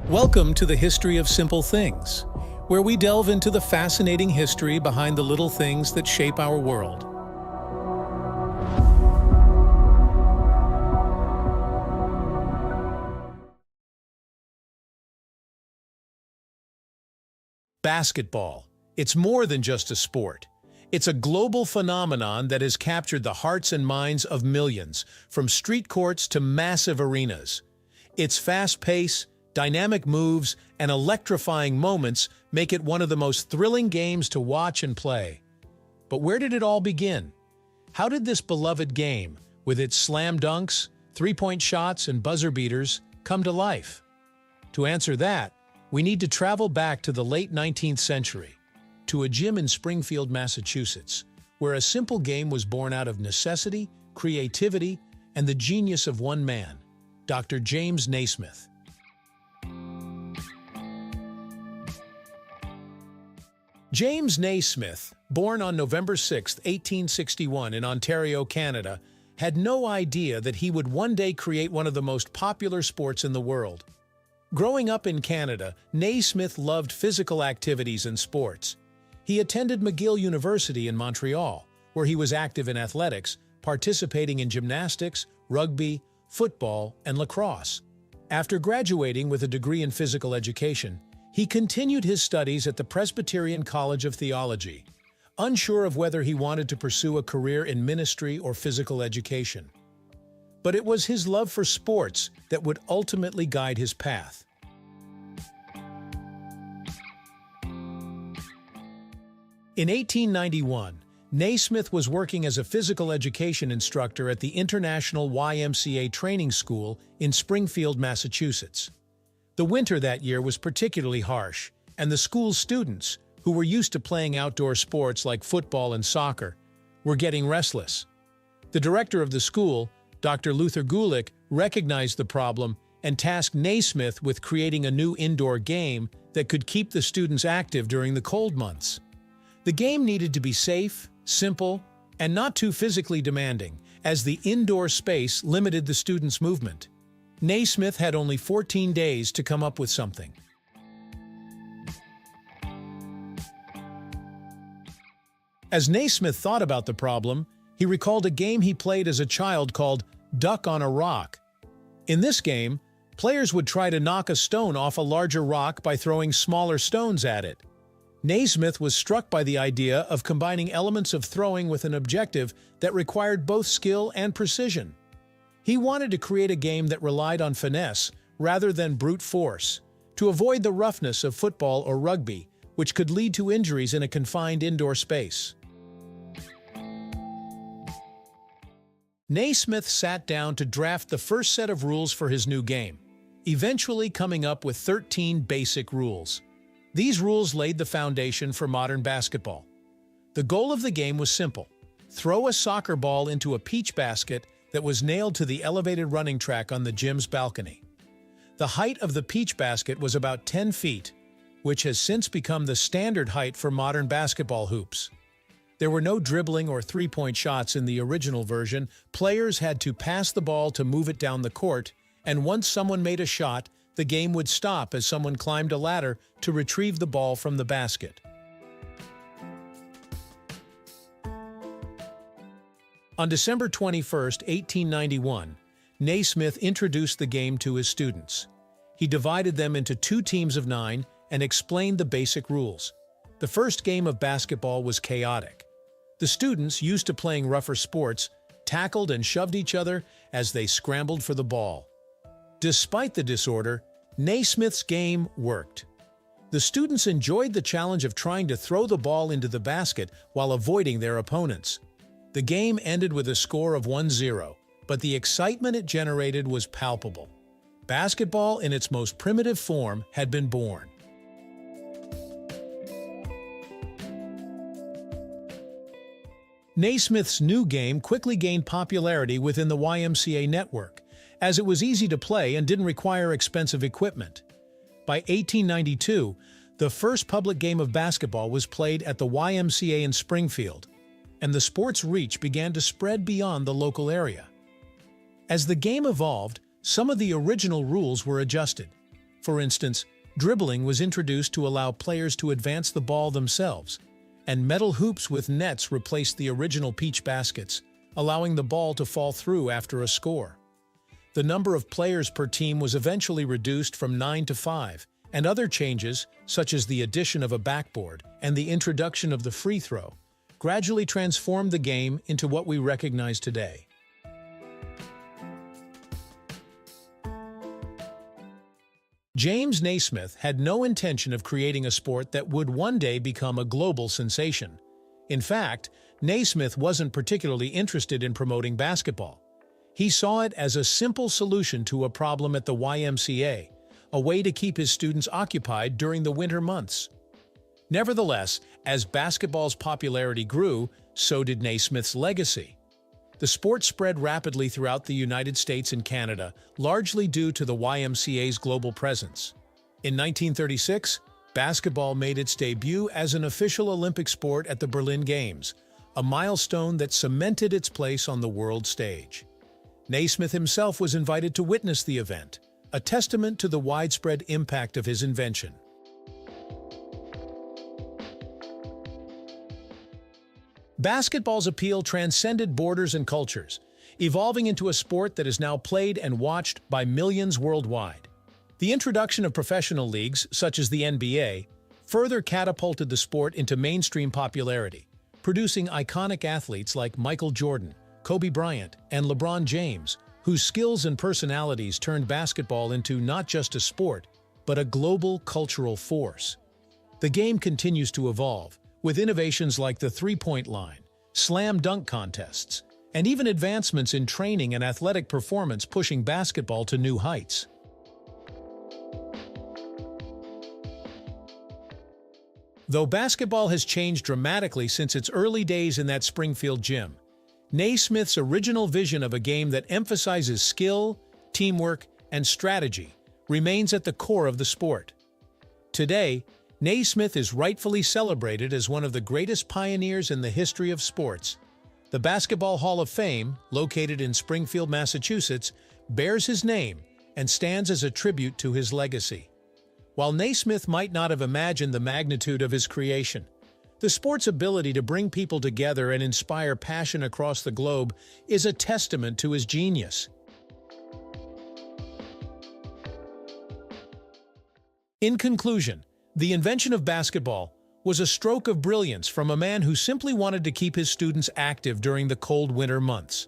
Welcome to the History of Simple Things, where we delve into the fascinating history behind the little things that shape our world. Basketball. It's more than just a sport. It's a global phenomenon that has captured the hearts and minds of millions, from street courts to massive arenas. Its fast pace, dynamic moves, and electrifying moments make it one of the most thrilling games to watch and play. But where did it all begin? How did this beloved game, with its slam dunks, three-point shots, and buzzer beaters, come to life? To answer that, we need to travel back to the late 19th century, to a gym in Springfield, Massachusetts, where a simple game was born out of necessity, creativity, and the genius of one man, Dr. James Naismith. James Naismith, born on November 6, 1861 in Ontario, Canada, had no idea that he would one day create one of the most popular sports in the world. Growing up in Canada, Naismith loved physical activities and sports. He attended McGill University in Montreal, where he was active in athletics, participating in gymnastics, rugby, football, and lacrosse. After graduating with a degree in physical education, he continued his studies at the Presbyterian College of Theology, unsure of whether he wanted to pursue a career in ministry or physical education. But it was his love for sports that would ultimately guide his path. In 1891, Naismith was working as a physical education instructor at the International YMCA Training School in Springfield, Massachusetts. The winter that year was particularly harsh, and the school's students, who were used to playing outdoor sports like football and soccer, were getting restless. The director of the school, Dr. Luther Gulick, recognized the problem and tasked Naismith with creating a new indoor game that could keep the students active during the cold months. The game needed to be safe, simple, and not too physically demanding, as the indoor space limited the students' movement. Naismith had only 14 days to come up with something. As Naismith thought about the problem, he recalled a game he played as a child called Duck on a Rock. In this game, players would try to knock a stone off a larger rock by throwing smaller stones at it. Naismith was struck by the idea of combining elements of throwing with an objective that required both skill and precision. He wanted to create a game that relied on finesse rather than brute force, to avoid the roughness of football or rugby, which could lead to injuries in a confined indoor space. Naismith sat down to draft the first set of rules for his new game, eventually coming up with 13 basic rules. These rules laid the foundation for modern basketball. The goal of the game was simple: throw a soccer ball into a peach basket that was nailed to the elevated running track on the gym's balcony. The height of the peach basket was about 10 feet, which has since become the standard height for modern basketball hoops. There were no dribbling or three-point shots in the original version. Players had to pass the ball to move it down the court, and once someone made a shot, the game would stop as someone climbed a ladder to retrieve the ball from the basket. On December 21, 1891, Naismith introduced the game to his students. He divided them into two teams of 9 and explained the basic rules. The first game of basketball was chaotic. The students, used to playing rougher sports, tackled and shoved each other as they scrambled for the ball. Despite the disorder, Naismith's game worked. The students enjoyed the challenge of trying to throw the ball into the basket while avoiding their opponents. The game ended with a score of 1-0, but the excitement it generated was palpable. Basketball in its most primitive form had been born. Naismith's new game quickly gained popularity within the YMCA network, as it was easy to play and didn't require expensive equipment. By 1892, the first public game of basketball was played at the YMCA in Springfield, and the sport's reach began to spread beyond the local area. As the game evolved, some of the original rules were adjusted. For instance, dribbling was introduced to allow players to advance the ball themselves, and metal hoops with nets replaced the original peach baskets, allowing the ball to fall through after a score. The number of players per team was eventually reduced from 9 to 5, and other changes, such as the addition of a backboard and the introduction of the free throw, gradually transformed the game into what we recognize today. James Naismith had no intention of creating a sport that would one day become a global sensation. In fact, Naismith wasn't particularly interested in promoting basketball. He saw it as a simple solution to a problem at the YMCA, a way to keep his students occupied during the winter months. Nevertheless, as basketball's popularity grew, so did Naismith's legacy. The sport spread rapidly throughout the United States and Canada, largely due to the YMCA's global presence. In 1936, basketball made its debut as an official Olympic sport at the Berlin Games, a milestone that cemented its place on the world stage. Naismith himself was invited to witness the event, a testament to the widespread impact of his invention. Basketball's appeal transcended borders and cultures, evolving into a sport that is now played and watched by millions worldwide. The introduction of professional leagues, such as the NBA, further catapulted the sport into mainstream popularity, producing iconic athletes like Michael Jordan, Kobe Bryant, and LeBron James, whose skills and personalities turned basketball into not just a sport, but a global cultural force. The game continues to evolve, with innovations like the three-point line, slam dunk contests, and even advancements in training and athletic performance pushing basketball to new heights. Though basketball has changed dramatically since its early days in that Springfield gym, Naismith's original vision of a game that emphasizes skill, teamwork, and strategy remains at the core of the sport. Today, Naismith is rightfully celebrated as one of the greatest pioneers in the history of sports. The Basketball Hall of Fame, located in Springfield, Massachusetts, bears his name and stands as a tribute to his legacy. While Naismith might not have imagined the magnitude of his creation, the sport's ability to bring people together and inspire passion across the globe is a testament to his genius. In conclusion, the invention of basketball was a stroke of brilliance from a man who simply wanted to keep his students active during the cold winter months.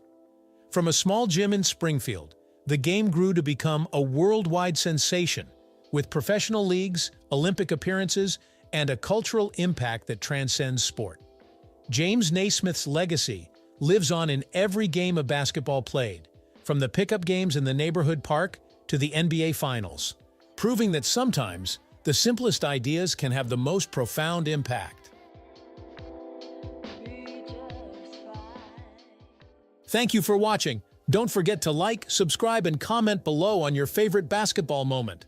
From a small gym in Springfield, the game grew to become a worldwide sensation, with professional leagues, Olympic appearances, and a cultural impact that transcends sport. James Naismith's legacy lives on in every game of basketball played, from the pickup games in the neighborhood park to the NBA Finals, proving that sometimes the simplest ideas can have the most profound impact. Thank you for watching. Don't forget to like, subscribe, and comment below on your favorite basketball moment.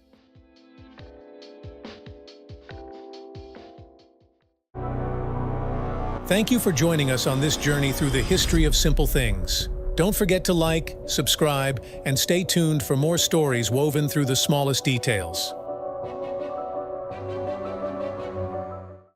Thank you for joining us on this journey through the history of simple things. Don't forget to like, subscribe, and stay tuned for more stories woven through the smallest details.